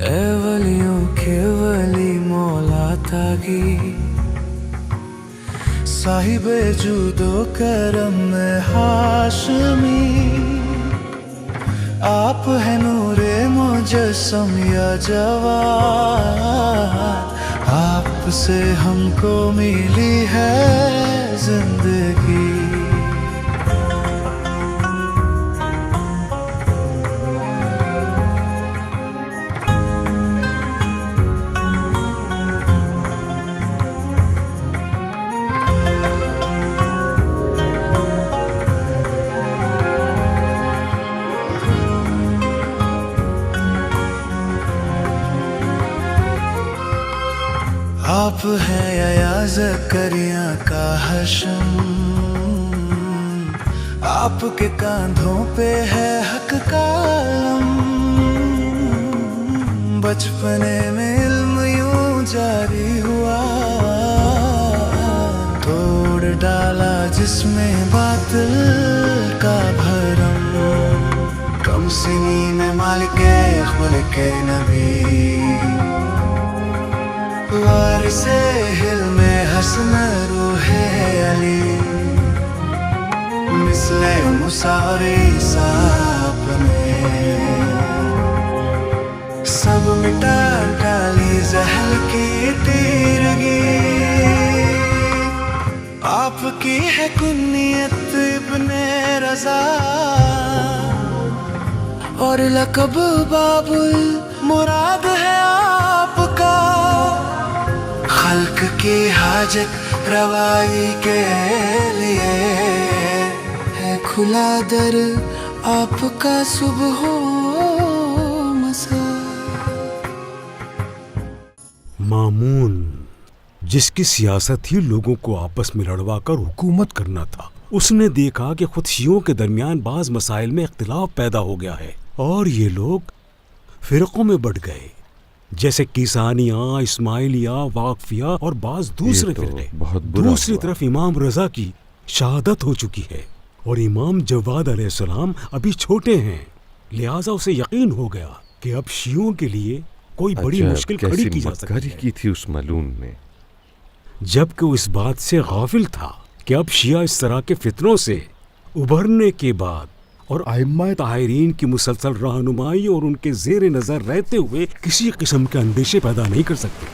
اے ولیوں کے ولی مولا تاغی، صاحب جود و کرم ہاشمی، آپ ہیں نور مجسم یا جواد، آپ سے ہم کو ملی ہے زندگی۔ آپ ہیں یا زکریا کا حشم، آپ کے کاندھوں پہ ہے حق کا علم، بچپنے میں علم یوں جاری ہوا، توڑ ڈالا جس میں باطل کا بھرم، کم سنین مالک خلق نبی، وارث حلم حسن روح علی، مثل مساوی صاحب نے سب مٹا ڈالی زحل کی تیرگی، آپ کی ہے کنیت ابن رضا، اور لقب باب المراد ہے آپ کا، خلق کی حاجت روائی کے لیے ہے کھلا در آپ کا صبح و مساء۔ مامون، جس کی سیاست ہی لوگوں کو آپس میں لڑوا کر حکومت کرنا تھا، اس نے دیکھا کہ خود شیعوں کے درمیان بعض مسائل میں اختلاف پیدا ہو گیا ہے اور یہ لوگ فرقوں میں بٹ گئے، جیسے کیسانیہ، اسماعیلیہ، واقفیہ اور بعض دوسرے فرقے۔ دوسری طرف امام رضا کی شہادت ہو چکی ہے اور امام جواد علیہ السلام ابھی چھوٹے ہیں، لہٰذا اسے یقین ہو گیا کہ اب شیعوں کے لیے کوئی بڑی مشکل کھڑی کی جا سکتی ہے۔ کی تھی اس ملعون نے، جبکہ وہ اس بات سے غافل تھا کہ اب شیعہ اس طرح کے فتنوں سے ابھرنے کے بعد اور ائمہ طاہرین کی مسلسل رہنمائی اور ان کے زیر نظر رہتے ہوئے کسی قسم کے اندیشے پیدا نہیں کر سکتے۔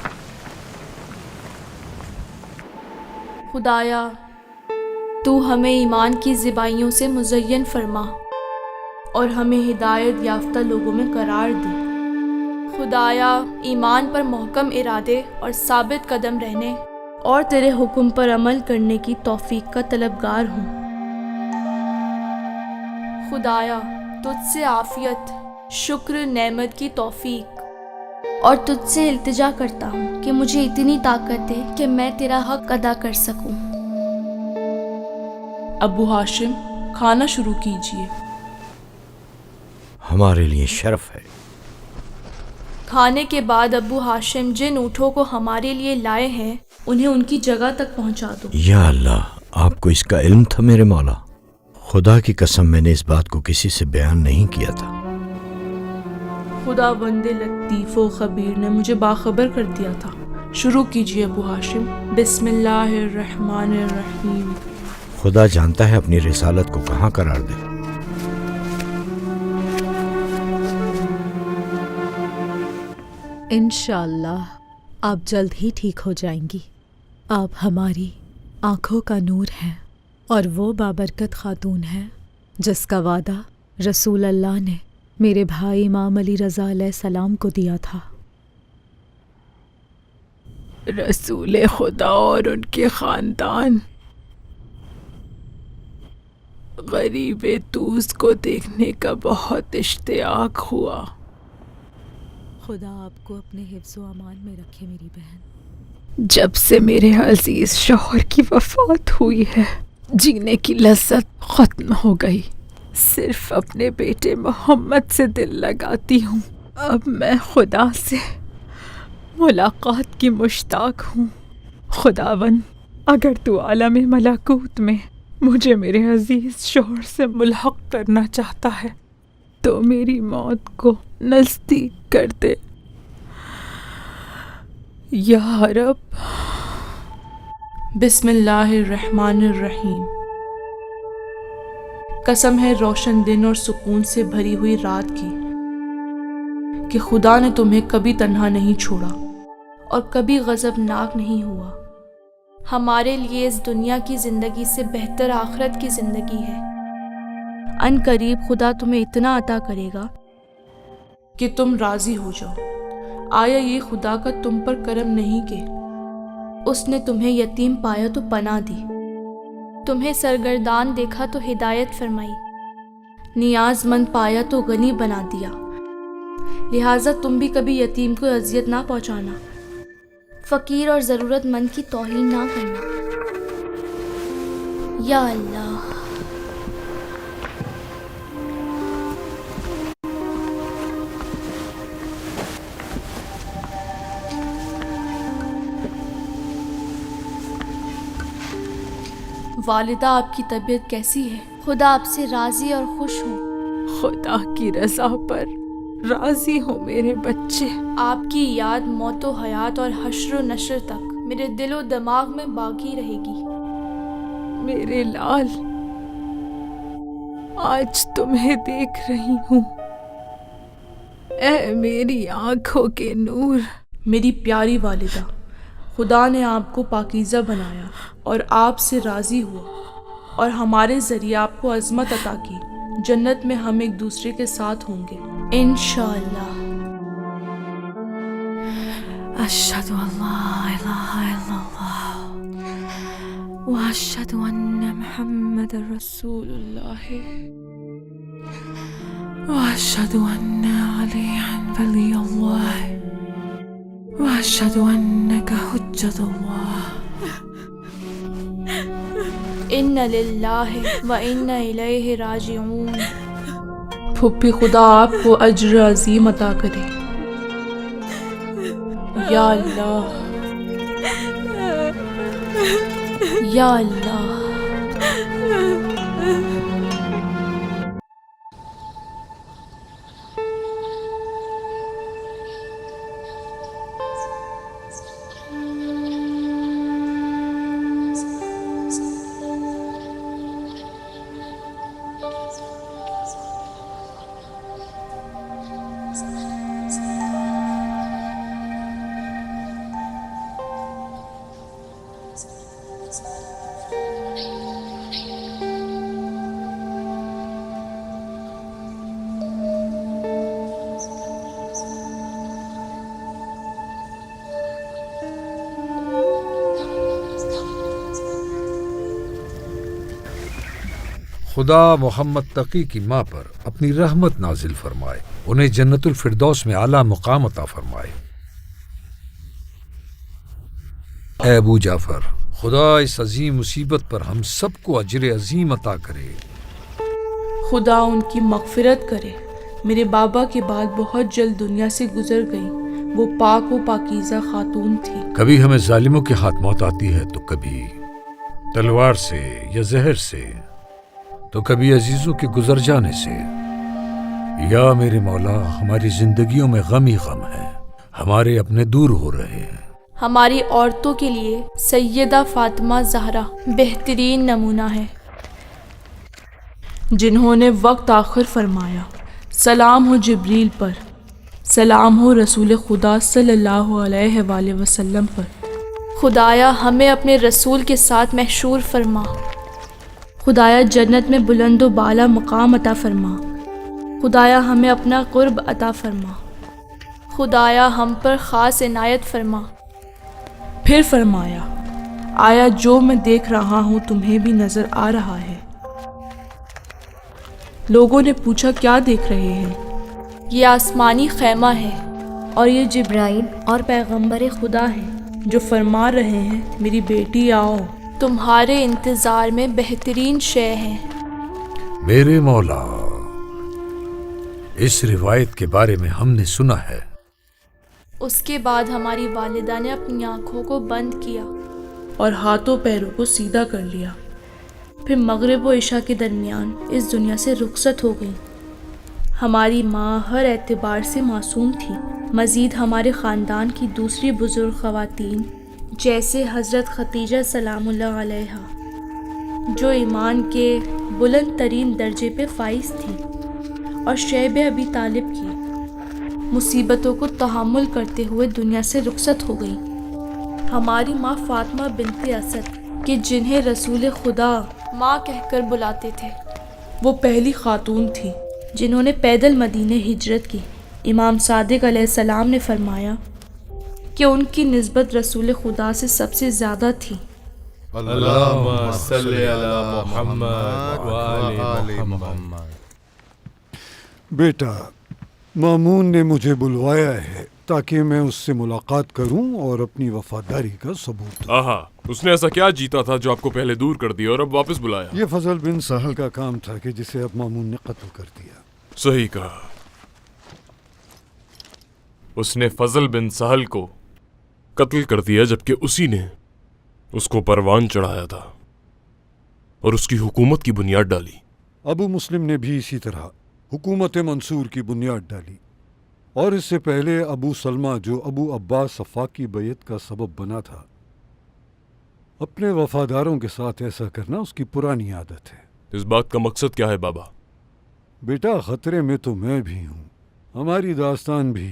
خدایا، تو ہمیں ایمان کی زیبائیوں سے مزین فرما اور ہمیں ہدایت یافتہ لوگوں میں قرار دے۔ خدایا، ایمان پر محکم ارادے اور ثابت قدم رہنے اور تیرے حکم پر عمل کرنے کی توفیق کا طلبگار ہوں۔ خدایا، تجھ سے عافیت، شکر، نعمت کی توفیق اور تجھ سے التجا کرتا ہوں کہ مجھے اتنی طاقت دے کہ میں تیرا حق ادا کر سکوں۔ ابو ہاشم، کھانا شروع کیجیے۔ ہمارے لیے شرف ہے۔ کھانے کے بعد ابو ہاشم جن اونٹوں کو ہمارے لیے لائے ہیں انہیں ان کی جگہ تک پہنچا دو۔ یا اللہ، آپ کو اس کا علم تھا میرے مولا؟ خدا کی قسم میں نے اس بات کو کسی سے بیان نہیں کیا تھا۔ خدا بند لطیف و خبیر نے مجھے باخبر کر دیا تھا۔ شروع کیجیے ابو ہاشم۔ بسم اللہ الرحمن الرحیم۔ خدا جانتا ہے اپنی رسالت کو کہاں قرار دے۔ انشاءاللہ آپ جلد ہی ٹھیک ہو جائیں گی۔ آپ ہماری آنکھوں کا نور ہیں اور وہ بابرکت خاتون ہے جس کا وعدہ رسول اللہ نے میرے بھائی امام علی رضا علیہ السلام کو دیا تھا۔ رسول خدا اور ان کے خاندان غریب توس کو دیکھنے کا بہت اشتیاق ہوا۔ خدا آپ کو اپنے حفظ و امان میں رکھے میری بہن۔ جب سے میرے عزیز شوہر کی وفات ہوئی ہے، جینے کی لذت ختم ہو گئی۔ صرف اپنے بیٹے محمد سے دل لگاتی ہوں۔ اب میں خدا سے ملاقات کی مشتاق ہوں۔ خداون، اگر تو عالم ملکوت میں مجھے میرے عزیز شوہر سے ملحق کرنا چاہتا ہے تو میری موت کو نزدیک کر دے۔ یا رب۔ بسم اللہ الرحمن الرحیم۔ قسم ہے روشن دن اور سکون سے بھری ہوئی رات کی کہ خدا نے تمہیں کبھی تنہا نہیں چھوڑا اور کبھی غضبناک نہیں ہوا۔ ہمارے لیے اس دنیا کی زندگی سے بہتر آخرت کی زندگی ہے۔ ان قریب خدا تمہیں اتنا عطا کرے گا کہ تم راضی ہو جاؤ۔ آیا یہ خدا کا تم پر کرم نہیں کہ اس نے تمہیں یتیم پایا تو پناہ دی، تمہیں سرگردان دیکھا تو ہدایت فرمائی، نیاز مند پایا تو غنی بنا دیا۔ لہٰذا تم بھی کبھی یتیم کو اذیت نہ پہنچانا، فقیر اور ضرورت مند کی توہین نہ کرنا۔ یا اللہ۔ والدہ، آپ کی طبیعت کیسی ہے؟ خدا آپ سے راضی اور خوش ہوں۔ خدا کی رضا پر راضی ہو میرے بچے۔ آپ کی یاد موت و حیات اور حشر و نشر تک میرے دل و دماغ میں باقی رہے گی۔ میرے لال، آج تمہیں دیکھ رہی ہوں، اے میری آنکھوں کے نور۔ میری پیاری والدہ، خدا نے آپ کو پاکیزہ بنایا اور آپ سے راضی ہوا اور ہمارے ذریعے آپ کو عظمت عطا کی۔ جنت میں ہم ایک دوسرے کے ساتھ ہوں گے انشاءاللہ۔ اشہد ان لا الہ الا اللہ واشہد ان محمد رسول اللہ واشہد ان علیہ ولی اللہ واشہد انک حجت اللہ۔ ان للہ و انا الیہ راجعون۔ پھپھی، خدا آپ کو اجر عظیم عطا کرے۔ یا اللہ، یا اللہ۔ خدا محمد تقی کی ماں پر اپنی رحمت نازل فرمائے، انہیں جنت الفردوس میں اعلیٰ مقام عطا فرمائے۔ اے ابو جعفر، خدا اس عظیم مصیبت پر ہم سب کو اجر عظیم عطا کرے۔ خدا ان کی مغفرت کرے۔ میرے بابا کے بعد بہت جلد دنیا سے گزر گئی۔ وہ پاک و پاکیزہ خاتون تھی۔ کبھی ہمیں ظالموں کے ہاتھ موت آتی ہے تو کبھی تلوار سے یا زہر سے، تو کبھی عزیزوں کے گزر جانے سے۔ یا میرے مولا، ہماری زندگیوں میں غم ہی غم ہے، ہمارے اپنے دور ہو رہے ہیں۔ ہماری عورتوں کے لیے سیدہ فاطمہ زہرا بہترین نمونہ ہے، جنہوں نے وقت آخر فرمایا، سلام ہو جبریل پر، سلام ہو رسول خدا صلی اللہ علیہ وآلہ وسلم پر۔ خدایا ہمیں اپنے رسول کے ساتھ محشور فرما۔ خدایا جنت میں بلند و بالا مقام عطا فرما۔ خدایا ہمیں اپنا قرب عطا فرما۔ خدایا ہم پر خاص عنایت فرما۔ پھر فرمایا، آیا جو میں دیکھ رہا ہوں تمہیں بھی نظر آ رہا ہے؟ لوگوں نے پوچھا، کیا دیکھ رہے ہیں؟ یہ آسمانی خیمہ ہے اور یہ جبرائیل اور پیغمبر خدا ہے جو فرما رہے ہیں، میری بیٹی آؤ، تمہارے انتظار میں بہترین شے ہے۔ میرے مولا، اس روایت کے بارے میں ہم نے سنا ہے۔ اس کے بعد ہماری والدہ نے اپنی آنکھوں کو بند کیا اور ہاتھوں پیروں کو سیدھا کر لیا، پھر مغرب و عشاء کے درمیان اس دنیا سے رخصت ہو گئی۔ ہماری ماں ہر اعتبار سے معصوم تھی۔ مزید ہمارے خاندان کی دوسری بزرگ خواتین جیسے حضرت خدیجہ سلام اللہ علیہا، جو ایمان کے بلند ترین درجے پہ فائز تھی، اور شیب ابی طالب کی مصیبتوں کو تحمل کرتے ہوئے دنیا سے رخصت ہو گئی۔ ہماری ماں فاطمہ بنت اسد کہ جنہیں رسول خدا ماں کہہ کر بلاتے تھے، وہ پہلی خاتون تھی جنہوں نے پیدل مدینے ہجرت کی۔ امام صادق علیہ السلام نے فرمایا کہ ان کی نسبت رسول خدا سے سب سے زیادہ تھی۔ اللہم صلی علی محمد وآل محمد۔ بیٹا، مامون نے مجھے بلوایا ہے تاکہ میں اس سے ملاقات کروں اور اپنی وفاداری کا ثبوت دوں۔ آہا، اس نے ایسا کیا جیتا تھا جو آپ کو پہلے دور کر دیا اور اب واپس بلایا؟ یہ فضل بن سہل کا کام تھا کہ جسے اب مامون نے قتل کر دیا۔ صحیح کہا، اس نے فضل بن سہل کو قتل کر دیا جبکہ اسی نے اس کو پروان چڑھایا تھا اور اس کی حکومت کی بنیاد ڈالی۔ ابو مسلم نے بھی اسی طرح حکومت منصور کی بنیاد ڈالی، اور اس سے پہلے ابو سلمہ جو ابو عباس صفاق کی بیعت کا سبب بنا تھا، اپنے وفاداروں کے ساتھ ایسا کرنا اس کی پرانی عادت ہے۔ اس بات کا مقصد کیا ہے بابا؟ بیٹا، خطرے میں تو میں بھی ہوں، ہماری داستان بھی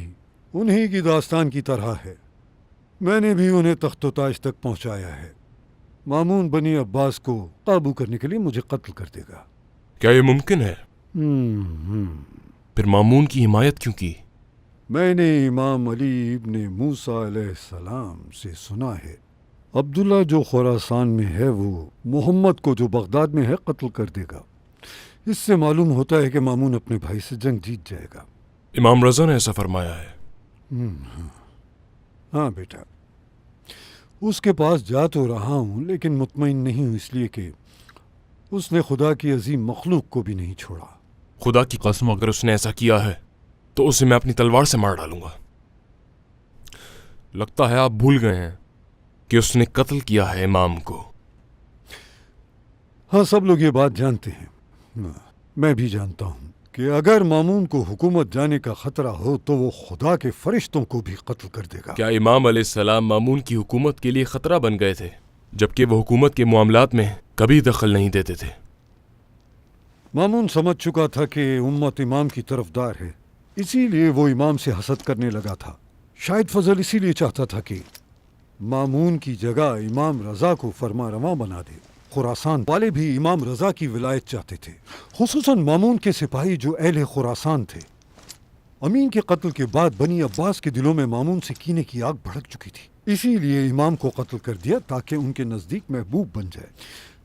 انہی کی داستان کی طرح ہے۔ میں نے بھی انہیں تخت و تاج تک پہنچایا ہے۔ مامون بنی عباس کو قابو کرنے کے لیے مجھے قتل کر دے گا۔ کیا یہ ممکن ہے؟ پھر مامون کی حمایت کیوں کی؟ میں نے امام علی ابن موسیٰ علیہ السلام سے سنا ہے عبداللہ جو خراسان میں ہے وہ محمد کو جو بغداد میں ہے قتل کر دے گا۔ اس سے معلوم ہوتا ہے کہ مامون اپنے بھائی سے جنگ جیت جائے گا۔ امام رضا نے ایسا فرمایا ہے؟ ہاں بیٹا، اس کے پاس جا تو رہا ہوں لیکن مطمئن نہیں ہوں، اس لیے کہ اس نے خدا کی عظیم مخلوق کو بھی نہیں چھوڑا۔ خدا کی قسم اگر اس نے ایسا کیا ہے تو اسے میں اپنی تلوار سے مار ڈالوں گا۔ لگتا ہے آپ بھول گئے ہیں کہ اس نے قتل کیا ہے امام کو۔ ہاں، سب لوگ یہ بات جانتے ہیں، میں بھی جانتا ہوں کہ اگر مامون کو حکومت جانے کا خطرہ ہو تو وہ خدا کے فرشتوں کو بھی قتل کر دے گا۔ کیا امام علیہ السلام مامون کی حکومت کے لیے خطرہ بن گئے تھے جبکہ وہ حکومت کے معاملات میں کبھی دخل نہیں دیتے تھے؟ مامون سمجھ چکا تھا کہ امت امام کی طرفدار ہے، اسی لیے وہ امام سے حسد کرنے لگا تھا۔ شاید فضل اسی لیے چاہتا تھا کہ مامون کی جگہ امام رضا کو فرما رواں بنا دے۔ خراسان والے بھی امام رضا کی ولایت چاہتے تھے، خصوصاً مامون کے سپاہی جو اہل خراسان تھے۔ امین کے قتل کے بعد بنی عباس کے دلوں میں مامون سے کینے کی آگ بھڑک چکی تھی، اسی لیے امام کو قتل کر دیا تاکہ ان کے نزدیک محبوب بن جائے۔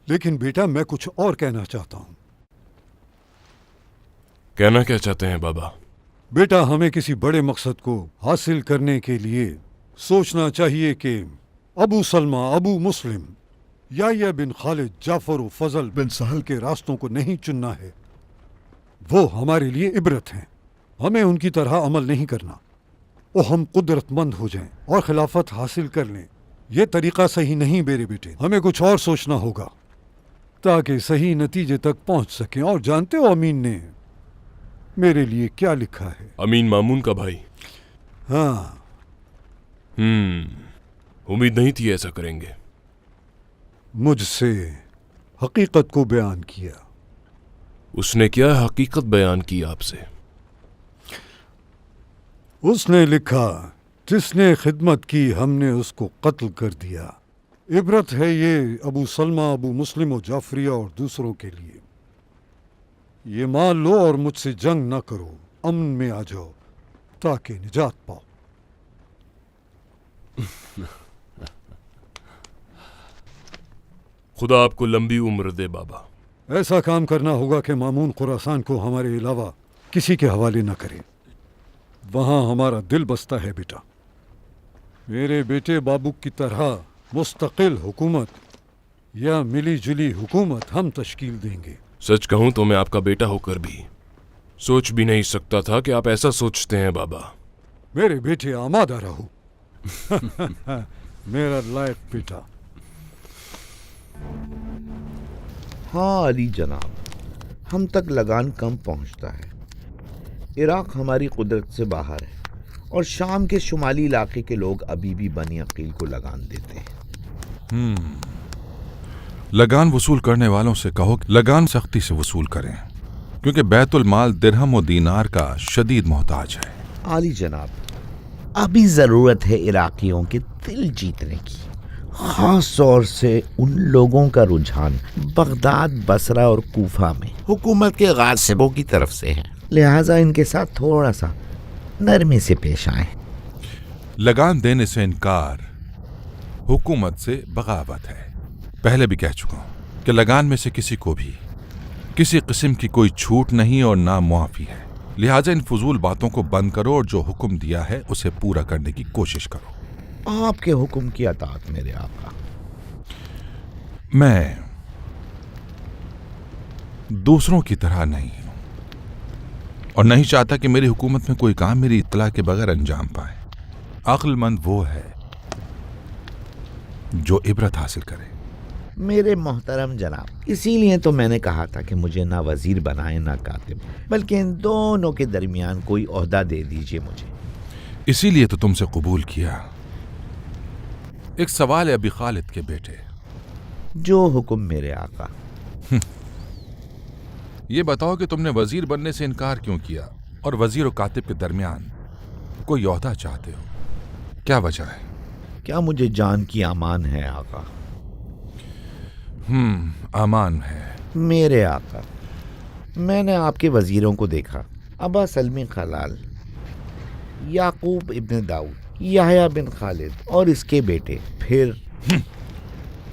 لیکن بیٹا، میں کچھ اور کہنا چاہتا ہوں۔ کہنا کیا چاہتے ہیں بابا؟ بیٹا، ہمیں کسی بڑے مقصد کو حاصل کرنے کے لیے سوچنا چاہیے کہ ابو سلمہ، ابو مسلم، یحییٰ بن خالد، جعفر و فضل بن سہل کے راستوں کو نہیں چننا ہے۔ وہ ہمارے لیے عبرت ہیں، ہمیں ان کی طرح عمل نہیں کرنا۔ اور ہم قدرت مند ہو جائیں اور خلافت حاصل کر لیں، یہ طریقہ صحیح نہیں میرے بیٹے۔ ہمیں کچھ اور سوچنا ہوگا تاکہ صحیح نتیجے تک پہنچ سکیں۔ اور جانتے ہو امین نے میرے لیے کیا لکھا ہے؟ امین مامون کا بھائی؟ ہاں۔ امید نہیں تھی ایسا کریں گے۔ مجھ سے حقیقت کو بیان کیا۔ اس نے کیا حقیقت بیان کی آپ سے؟ اس نے لکھا، جس نے خدمت کی ہم نے اس کو قتل کر دیا۔ عبرت ہے یہ ابو سلمہ، ابو مسلم و جعفریہ اور دوسروں کے لیے۔ یہ مان لو اور مجھ سے جنگ نہ کرو، امن میں آ جاؤ تاکہ نجات پاؤ۔ خدا آپ کو لمبی عمر دے بابا۔ ایسا کام کرنا ہوگا کہ مامون خراسان کو ہمارے علاوہ کسی کے حوالے نہ کرے۔ وہاں ہمارا دل بستا ہے بیٹا۔ میرے بیٹے بابو کی طرح مستقل حکومت یا ملی جلی حکومت ہم تشکیل دیں گے۔ سچ کہوں تو میں آپ کا بیٹا ہو کر بھی سوچ بھی نہیں سکتا تھا کہ آپ ایسا سوچتے ہیں بابا۔ میرے بیٹے آمادہ رہو۔ میرا لائق بیٹا۔ ہاں علی جناب، ہم تک لگان کم پہنچتا ہے، عراق ہماری قدرت سے باہر ہے اور شام کے شمالی علاقے کے لوگ ابھی بھی بنی عقیل کو لگان دیتے ہیں۔ لگان وصول کرنے والوں سے کہو کہ لگان سختی سے وصول کریں، کیونکہ بیت المال درہم و دینار کا شدید محتاج ہے۔ عالی جناب، ابھی ضرورت ہے عراقیوں کے دل جیتنے کی، خاص طور سے ان لوگوں کا رجحان بغداد، بصرہ اور کوفہ میں حکومت کے غاصبوں کی طرف سے ہے، لہٰذا ان کے ساتھ تھوڑا سا نرمی سے پیش آئیں۔ لگان دینے سے انکار حکومت سے بغاوت ہے۔ پہلے بھی کہہ چکا ہوں کہ لگان میں سے کسی کو بھی کسی قسم کی کوئی چھوٹ نہیں اور نہ معافی ہے، لہٰذا ان فضول باتوں کو بند کرو اور جو حکم دیا ہے اسے پورا کرنے کی کوشش کرو۔ آپ کے حکم کی اطاعت میرے آقا۔ میں دوسروں کی طرح نہیں ہوں اور نہیں چاہتا کہ میری حکومت میں کوئی کام میری اطلاع کے بغیر انجام پائے۔ عقل مند وہ ہے جو عبرت حاصل کرے۔ میرے محترم جناب، اسی لیے تو میں نے کہا تھا کہ مجھے نہ وزیر بنائیں نہ کاتب، بلکہ ان دونوں کے درمیان کوئی عہدہ دے دیجئے مجھے۔ اسی لیے تو تم سے قبول کیا۔ ایک سوال ہے ابی خالد کے بیٹے۔ جو حکم میرے آقا۔ یہ بتاؤ کہ تم نے وزیر بننے سے انکار کیوں کیا اور وزیر و کاتب کے درمیان کوئی عہدہ چاہتے ہو؟ کیا وجہ ہے؟ کیا مجھے جان کی امان ہے آقا؟ امان ہے میرے آقا۔ میں نے آپ کے وزیروں کو دیکھا، ابا سلمی خلال، یعقوب ابن داؤد، یحییٰ بن خالد اور اس کے بیٹے،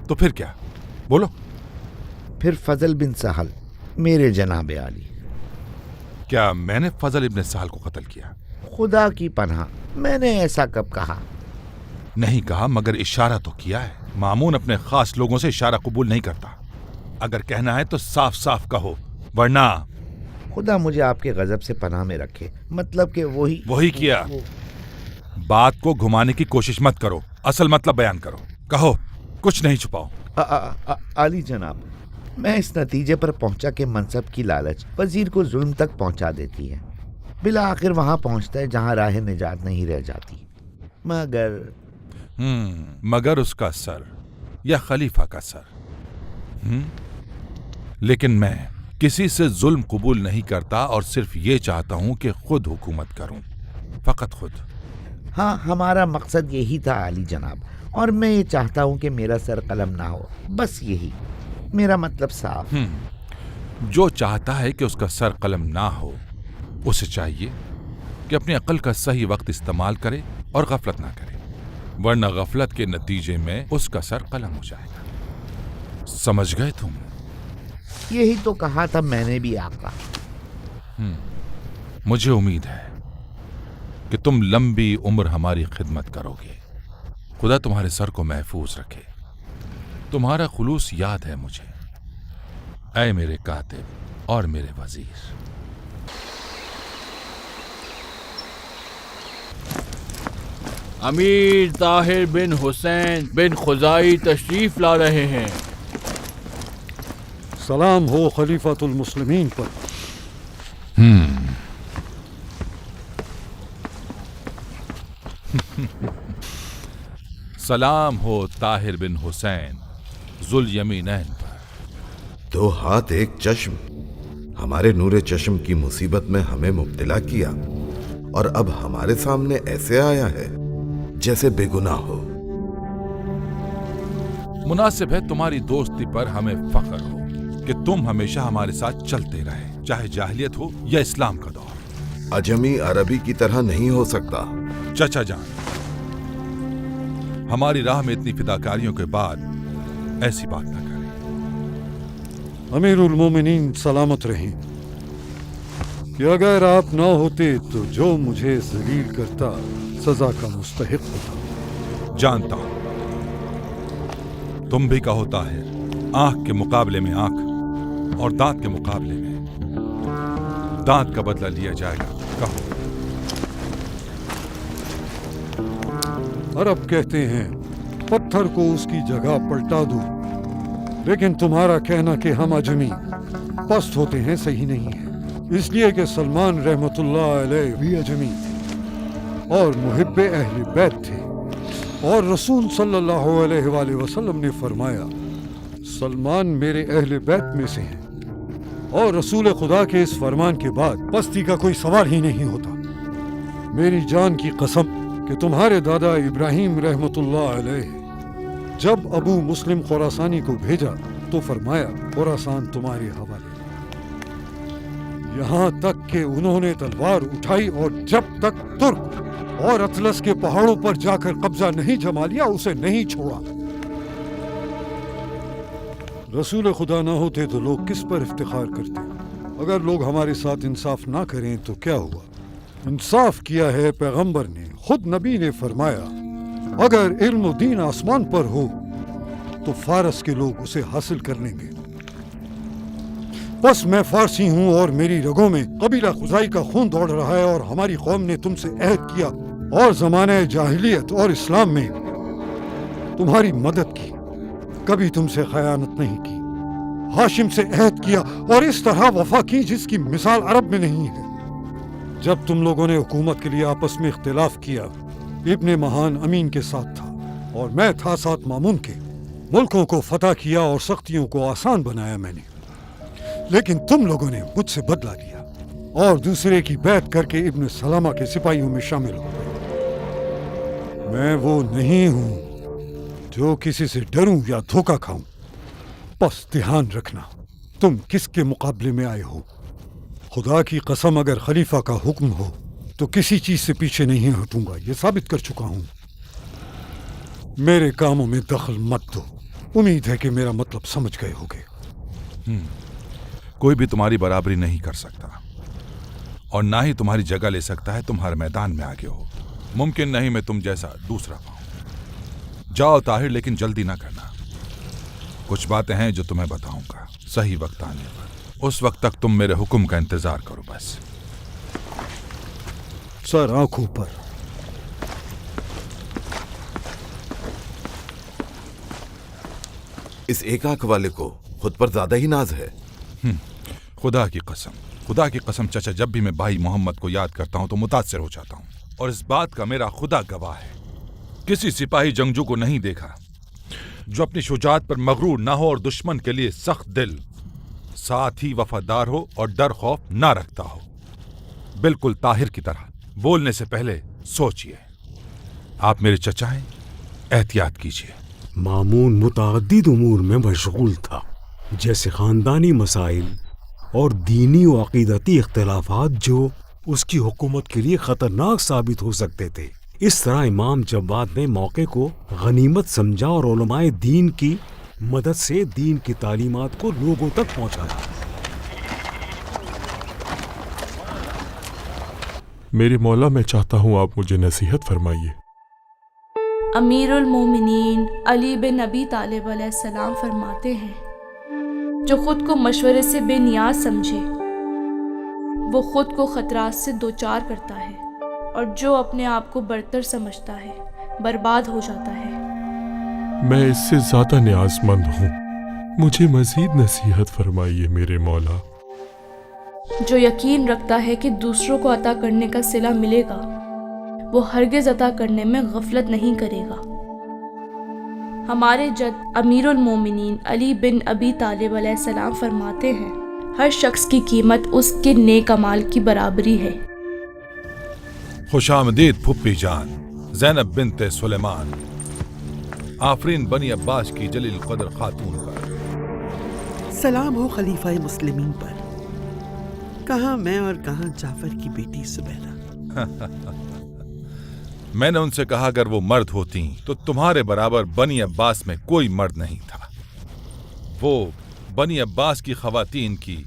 تو پھر کیا؟ بولو۔ پھر فضل بن سہل، میرے جناب عالی۔ کیا میں نے فضل ابن سہل کو قتل کیا؟ خدا کی پناہ، میں نے ایسا کب کہا؟ نہیں کہا، مگر اشارہ تو کیا ہے۔ مامون اپنے خاص لوگوں سے اشارہ قبول نہیں کرتا۔ اگر کہنا ہے تو صاف صاف کہو، ورنہ خدا مجھے آپ کے غضب سے پناہ میں رکھے۔ مطلب کہ وہی کیا۔ بات کو گھمانے کی کوشش مت کرو، اصل مطلب بیان کرو، کہو، کچھ نہیں چھپاؤ۔ عالی جناب، میں اس نتیجے پر پہنچا کہ منصب کی لالچ وزیر کو ظلم تک پہنچا دیتی ہے، بالآخر وہاں پہنچتا ہے جہاں راہ نجات نہیں رہ جاتی، مگر اس کا سر یا خلیفہ کا سر۔ لیکن میں کسی سے ظلم قبول نہیں کرتا اور صرف یہ چاہتا ہوں کہ خود حکومت کروں، فقط خود۔ ہاں، ہمارا مقصد یہی تھا عالی جناب، اور میں یہ چاہتا ہوں کہ میرا سر قلم نہ ہو، بس یہی میرا مطلب صاف۔ جو چاہتا ہے کہ اس کا سر قلم نہ ہو، اسے چاہیے کہ اپنی عقل کا صحیح وقت استعمال کرے اور غفلت نہ کرے، ورنہ غفلت کے نتیجے میں اس کا سر قلم ہو جائے گا۔ سمجھ گئے تم؟ یہی تو کہا تھا میں نے بھی آقا۔ مجھے امید ہے کہ تم لمبی عمر ہماری خدمت کرو گے۔ خدا تمہارے سر کو محفوظ رکھے۔ تمہارا خلوص یاد ہے مجھے، اے میرے کاتب اور میرے وزیر۔ امیر طاہر بن حسین بن خزائی تشریف لا رہے ہیں۔ سلام ہو خلیفۃ المسلمین پر۔ سلام ہو طاہر بن حسین ذوالیمینین پر۔ دو ہاتھ ایک چشم، ہمارے نور چشم کی مصیبت میں ہمیں مبتلا کیا، اور اب ہمارے سامنے ایسے آیا ہے جیسے بے گناہ ہو۔ مناسب ہے تمہاری دوستی پر ہمیں فخر ہو کہ تم ہمیشہ ہمارے ساتھ چلتے رہے، چاہے جاہلیت ہو یا اسلام کا دور۔ عجمی عربی کی طرح نہیں ہو سکتا۔ چچا جان، ہماری راہ میں اتنی فداکاریوں کے بعد ایسی بات نہ کریں۔ امیر المومنین سلامت رہیں، کہ اگر آپ نہ ہوتے تو جو مجھے ذلیل کرتا سزا کا مستحق ہوتا۔ جانتا ہوں، تم بھی کہو طاہر، آنکھ کے مقابلے میں آنکھ اور دانت کے مقابلے میں دانت کا بدلہ لیا جائے گا، کہو۔ عرب کہتے ہیں پتھر کو اس کی جگہ پلٹا دو، لیکن تمہارا کہنا کہ ہم عجمی پست ہوتے ہیں صحیح نہیں ہے۔ اس لیے کہ سلمان رحمت اللہ علیہ بھی اجمی تھے اور محب اہل بیت تھے، اور رسول صلی اللہ علیہ وآلہ وسلم نے فرمایا سلمان میرے اہل بیت میں سے ہیں، اور رسول خدا کے اس فرمان کے بعد پستی کا کوئی سوال ہی نہیں ہوتا۔ میری جان کی قسم کہ تمہارے دادا ابراہیم رحمت اللہ علیہ جب ابو مسلم خراسانی کو بھیجا تو فرمایا خراسان تمہارے حوالے، یہاں تک کہ انہوں نے تلوار اٹھائی اور جب تک ترک اور اطلس کے پہاڑوں پر جا کر قبضہ نہیں جما لیا اسے نہیں چھوڑا۔ رسول خدا نہ ہوتے تو لوگ کس پر افتخار کرتے؟ اگر لوگ ہمارے ساتھ انصاف نہ کریں تو کیا ہوا؟ انصاف کیا ہے پیغمبر نے، خود نبی نے فرمایا اگر علم و دین آسمان پر ہو تو فارس کے لوگ اسے حاصل کر لیں گے۔ بس میں فارسی ہوں اور میری رگوں میں قبیلہ خزائی کا خون دوڑ رہا ہے، اور ہماری قوم نے تم سے عہد کیا اور زمانہ جاہلیت اور اسلام میں تمہاری مدد کی، کبھی تم سے خیانت نہیں کی، ہاشم سے عہد کیا اور اس طرح وفا کی جس کی مثال عرب میں نہیں ہے۔ جب تم لوگوں نے حکومت کے لیے آپس میں اختلاف کیا، ابن مہان امین کے ساتھ تھا اور میں تھا ساتھ مامون کے، ملکوں کو فتح کیا اور سختیوں کو آسان بنایا میں نے، لیکن تم لوگوں نے مجھ سے بدلہ لیا اور دوسرے کی بیعت کر کے ابن سلامہ کے سپاہیوں میں شامل ہو گئے۔ میں وہ نہیں ہوں جو کسی سے ڈروں یا دھوکہ کھاؤں۔ بس دھیان رکھنا تم کس کے مقابلے میں آئے ہو۔ خدا کی قسم اگر خلیفہ کا حکم ہو تو کسی چیز سے پیچھے نہیں ہٹوں گا، یہ ثابت کر چکا ہوں۔ میرے کاموں میں دخل مت دو، امید ہے کہ میرا مطلب سمجھ گئے ہوگے۔ کوئی بھی تمہاری برابری نہیں کر سکتا اور نہ ہی تمہاری جگہ لے سکتا ہے، تم ہر میدان میں آگے ہو، ممکن نہیں میں تم جیسا دوسرا پاؤں۔ جاؤ طاہر، لیکن جلدی نہ کرنا، کچھ باتیں ہیں جو تمہیں بتاؤں گا صحیح وقت آنے پر، اس وقت تک تم میرے حکم کا انتظار کرو بس۔ سر آنکھوں پر۔ اس ایک آنکھ والے کو خود پر زیادہ ہی ناز ہے۔ خدا کی قسم چچا، جب بھی میں بھائی محمد کو یاد کرتا ہوں تو متاثر ہو جاتا ہوں، اور اس بات کا میرا خدا گواہ ہے، کسی سپاہی جنگجو کو نہیں دیکھا جو اپنی شجاعت پر مغرور نہ ہو اور دشمن کے لیے سخت دل، ساتھ ہی وفادار ہو اور ڈر خوف نہ رکھتا ہو، بالکل طاہر کی طرح۔ بولنے سے پہلے سوچئے، آپ میرے چچا ہیں، احتیاط کیجئے۔ مامون متعدد امور میں مشغول تھا، جیسے خاندانی مسائل اور دینی و عقیدتی اختلافات جو اس کی حکومت کے لیے خطرناک ثابت ہو سکتے تھے۔ اس طرح امام جواد نے موقع کو غنیمت سمجھا اور علماء دین کی مدد سے دین کی تعلیمات کو لوگوں تک پہنچایا۔ میرے مولا، میں چاہتا ہوں آپ مجھے نصیحت فرمائیے۔ امیر المومنین علی بن ابی طالب علیہ السلام فرماتے ہیں، جو خود کو مشورے سے بے نیاز سمجھے وہ خود کو خطرات سے دوچار کرتا ہے، اور جو اپنے آپ کو برتر سمجھتا ہے برباد ہو جاتا ہے۔ میں اس سے زیادہ نیاز مند ہوں، مجھے مزید نصیحت فرمائیے میرے مولا۔ جو یقین رکھتا ہے کہ دوسروں کو عطا کرنے کا صلہ ملے گا، وہ ہرگز عطا کرنے میں غفلت نہیں کرے گا۔ ہمارے جد امیر المومنین علی بن ابی طالب علیہ السلام فرماتے ہیں، ہر شخص کی قیمت اس کے نیک اعمال کی برابری ہے۔ خوش آمدید پھپھی جان زینب بنت سلیمان، آفرین بنی عباس کی جلیل قدر خاتون پر۔ سلام ہو خلیفہ مسلمین پر، کہاں میں اور کہاں جعفر کی بیٹی زبیدہ۔ میں نے ان سے کہا اگر وہ مرد ہوتی تو تمہارے برابر بنی عباس میں کوئی مرد نہیں تھا، وہ بنی عباس کی خواتین کی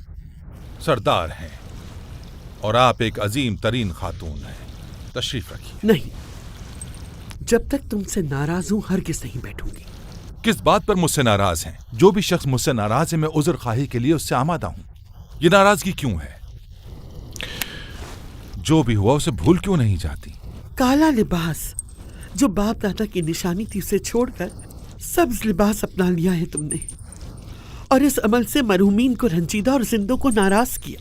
سردار ہیں اور آپ ایک عظیم ترین خاتون ہیں۔ تشریف رکھیے۔ نہیں، جب تک تم سے ناراض ہوں ہرگز نہیں بیٹھوں گی۔ کس بات پر مجھ سے ناراض ہیں؟ جو بھی شخص مجھ سے ناراض ہے میں عذر خواہی کے لیے اس سے آمادہ ہوں۔ یہ ناراضگی کیوں ہے؟ جو بھی ہوا اسے بھول کیوں نہیں جاتی؟ کالا لباس جو باپ دادا کی نشانی تھی اسے چھوڑ کر سبز لباس اپنا لیا ہے تم نے، اور اس عمل سے مرحومین کو رنجیدہ اور زندوں کو ناراض کیا۔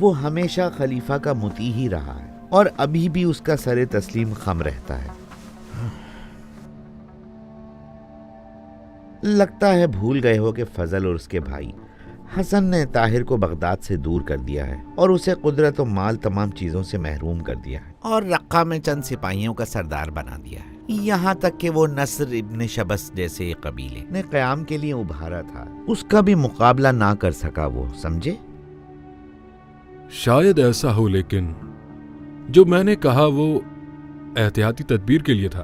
وہ ہمیشہ خلیفہ کا مطیع ہی رہا ہے اور ابھی بھی اس کا سر تسلیم خم رہتا ہے۔ لگتا ہے بھول گئے ہو کہ فضل اور اس کے بھائی حسن نے طاہر کو بغداد سے دور کر دیا ہے اور اسے قدرت و مال تمام چیزوں سے محروم کر دیا ہے، اور رقہ میں چند سپاہیوں کا سردار بنا دیا ہے، یہاں تک کہ وہ نصر ابن شبس جیسے قبیلے نے قیام کے لیے ابھارا تھا، اس کا بھی مقابلہ نہ کر سکا وہ، سمجھے؟ شاید ایسا ہو، لیکن جو میں نے کہا وہ احتیاطی تدبیر کے لیے تھا۔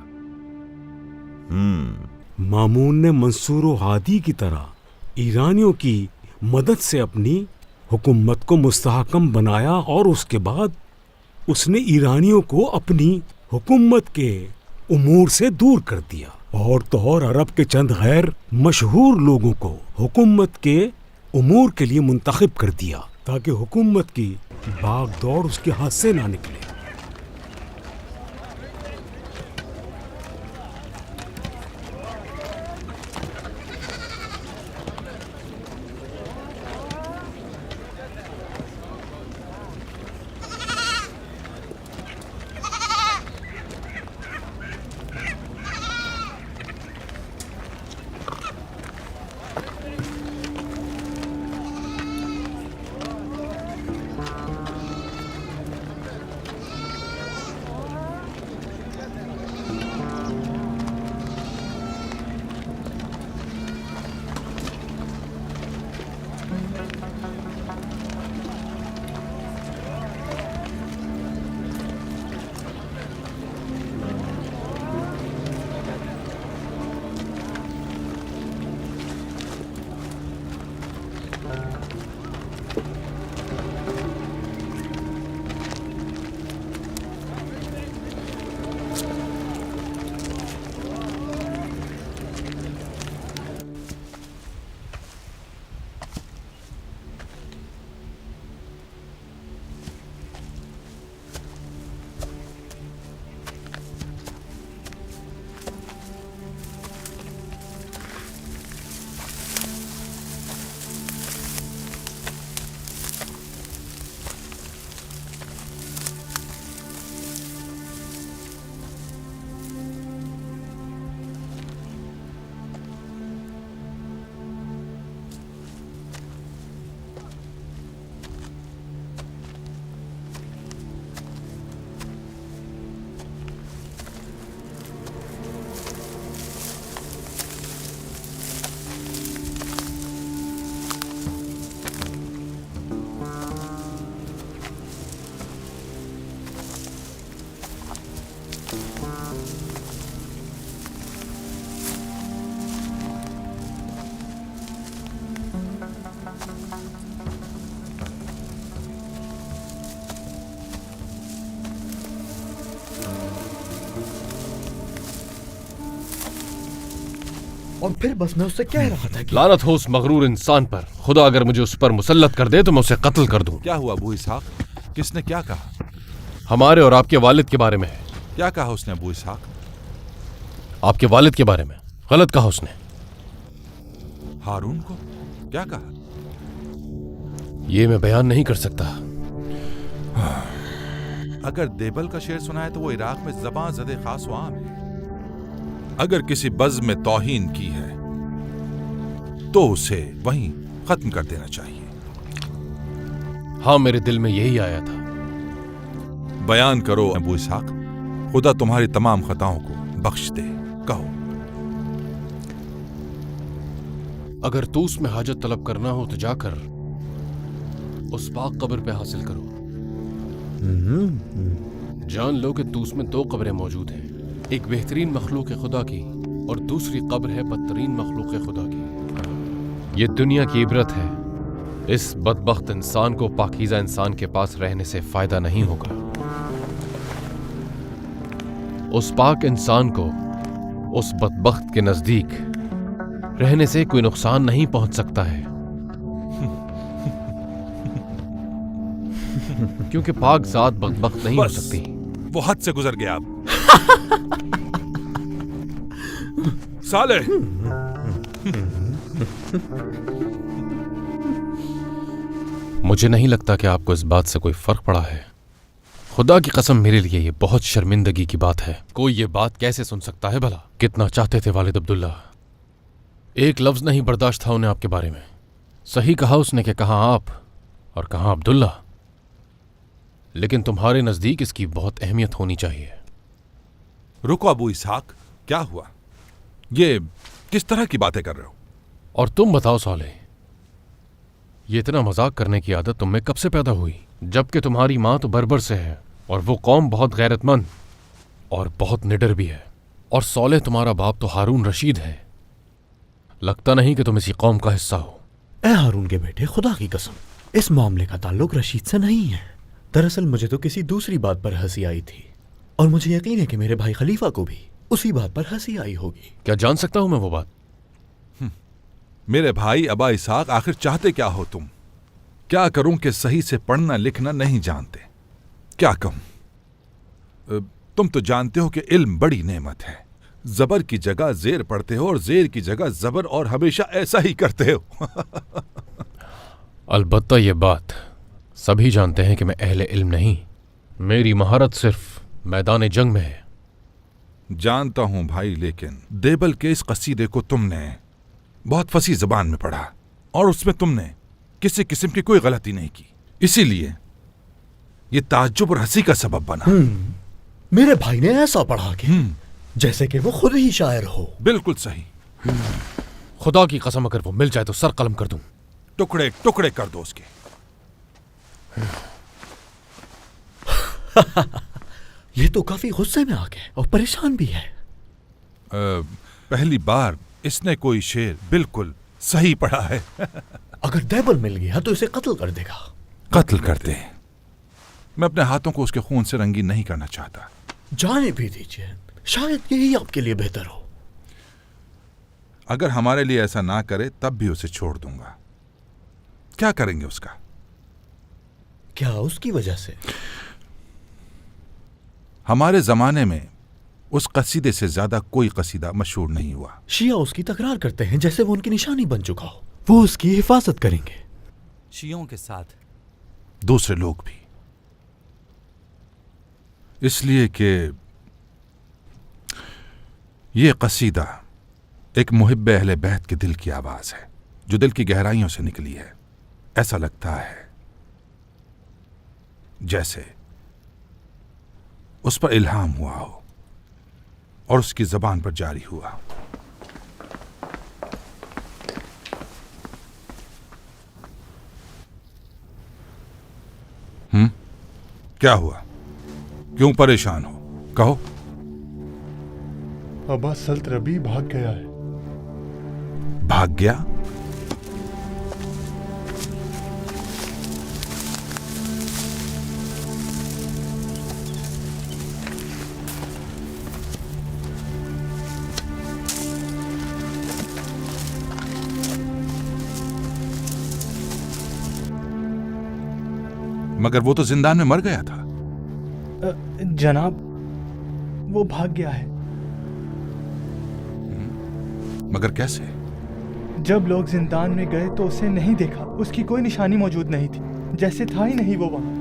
مامون نے منصور و ہادی کی طرح ایرانیوں کی مدد سے اپنی حکومت کو مستحکم بنایا، اور اس کے بعد اس نے ایرانیوں کو اپنی حکومت کے امور سے دور کر دیا، اور تو اور عرب کے چند غیر مشہور لوگوں کو حکومت کے امور کے لیے منتخب کر دیا تاکہ حکومت کی باغ دوڑ اس کے ہاتھ سے نہ نکلے۔ اور پھر بس میں اس سے کہہ رہا تھا کہ لعنت ہو اس مغرور انسان پر، خدا اگر مجھے اس پر مسلط کر دے تو میں اسے قتل کر دوں۔ کیا ہوا ابو اسحاق؟ کس نے کیا کہا؟ ہمارے اور آپ کے والد کے بارے میں ہے۔ کیا کہا اس نے ابو اسحاق؟ آپ کے والد کے بارے میں غلط کہا اس نے۔ ہارون کو کیا کہا؟ یہ میں بیان نہیں کر سکتا۔ اگر دیبل کا شعر سنا ہے تو وہ عراق میں زباں زد خاص و عام ہے۔ اگر کسی بزم میں توہین کی ہے تو اسے وہیں ختم کر دینا چاہیے۔ ہاں، میرے دل میں یہی آیا تھا۔ بیان کرو ابو اسحاق، خدا تمہاری تمام خطاؤں کو بخش دے، کہو۔ اگر توس میں حاجت طلب کرنا ہو تو جا کر اس پاک قبر پہ حاصل کرو۔ جان لو کہ توس میں 2 قبریں موجود ہیں، ایک بہترین مخلوق خدا کی اور دوسری قبر ہے بدترین مخلوق خدا کی۔ یہ دنیا کی عبرت ہے، اس بدبخت انسان کو پاکیزہ انسان کے پاس رہنے سے فائدہ نہیں ہوگا۔ اس پاک انسان کو اس بدبخت کے نزدیک رہنے سے کوئی نقصان نہیں پہنچ سکتا ہے، کیونکہ پاک ذات بدبخت نہیں ہو سکتی۔ وہ حد سے گزر گیا اب۔ صالح، مجھے نہیں لگتا کہ آپ کو اس بات سے کوئی فرق پڑا ہے. خدا کی قسم میرے لیے یہ بہت شرمندگی کی بات ہے. کوئی یہ بات کیسے سن سکتا ہے بھلا؟ کتنا چاہتے تھے والد عبداللہ. ایک لفظ نہیں برداشت تھا انہیں آپ کے بارے میں. صحیح کہا اس نے کہ کہاں آپ اور کہاں عبداللہ. لیکن تمہارے نزدیک اس کی بہت اہمیت ہونی چاہیے. رکو ابو اسحاق، کیا ہوا؟ یہ کس طرح کی باتیں کر رہے ہو؟ اور تم بتاؤ صالح، یہ اتنا مذاق کرنے کی عادت تم میں کب سے پیدا ہوئی؟ جبکہ تمہاری ماں تو بربر سے ہے اور وہ قوم بہت غیرت مند اور بہت نڈر بھی ہے. اور صالح تمہارا باپ تو ہارون رشید ہے. لگتا نہیں کہ تم اسی قوم کا حصہ ہو. اے ہارون کے بیٹے، خدا کی قسم اس معاملے کا تعلق رشید سے نہیں ہے. دراصل مجھے تو کسی دوسری بات پر ہنسی آئی تھی، اور مجھے یقین ہے کہ میرے بھائی خلیفہ کو بھی اسی بات پر ہنسی آئی ہوگی. کیا جان سکتا ہوں میں وہ بات؟ میرے بھائی ابا اسحاق، آخر چاہتے کیا ہو تم؟ کیا کروں کہ صحیح سے پڑھنا لکھنا نہیں جانتے؟ کیا کہوں؟ تم تو جانتے ہو کہ علم بڑی نعمت ہے. زبر کی جگہ زیر پڑھتے ہو اور زیر کی جگہ زبر، اور ہمیشہ ایسا ہی کرتے ہو. البتہ یہ بات سبھی جانتے ہیں کہ میں اہل علم نہیں. میری مہارت صرف میدان جنگ میں ہے. جانتا ہوں بھائی، لیکن دیبل کے اس قصیدے کو تم نے بہت فصیح زبان میں پڑھا اور اس میں تم نے کسی قسم کی کوئی غلطی نہیں کی. اسی لیے یہ تعجب اور ہنسی کا سبب بنا. میرے بھائی نے ایسا پڑھا کہ جیسے کہ وہ خود ہی شاعر ہو. بالکل صحیح. خدا کی قسم اگر وہ مل جائے تو سر قلم کر دوں. ٹکڑے ٹکڑے کر دو اس کے. یہ تو کافی غصے میں آ گئے اور پریشان بھی ہے. پہلی بار اس نے کوئی شعر بالکل صحیح پڑھا ہے. اگر دیبل مل گیا تو اسے قتل کر دے گا. قتل کر دے؟ میں اپنے ہاتھوں کو اس کے خون سے رنگین نہیں کرنا چاہتا. جانے بھی دیجیے، شاید یہی آپ کے لیے بہتر ہو. اگر ہمارے لیے ایسا نہ کرے تب بھی اسے چھوڑ دوں گا. کیا کریں گے اس کا؟ کیا اس کی وجہ سے؟ ہمارے زمانے میں اس قصیدے سے زیادہ کوئی قصیدہ مشہور نہیں ہوا. شیعہ اس کی تکرار کرتے ہیں جیسے وہ ان کی نشانی بن چکا ہو. وہ اس کی حفاظت کریں گے. شیعوں کے ساتھ دوسرے لوگ بھی. اس لیے کہ یہ قصیدہ ایک محب اہل بیت کے دل کی آواز ہے، جو دل کی گہرائیوں سے نکلی ہے. ایسا لگتا ہے جیسے اس پر الہام ہوا ہو اور اس کی زبان پر جاری ہوا. کیا ہوا؟ کیوں پریشان ہو؟ کہو. ابا سلط ربی بھاگ گیا ہے. بھاگ گیا؟ مگر وہ تو زندان میں مر گیا تھا. جناب وہ بھاگ گیا ہے. مگر کیسے؟ جب لوگ زندان میں گئے تو اسے نہیں دیکھا. اس کی کوئی نشانی موجود نہیں تھی، جیسے تھا ہی نہیں وہ وہاں.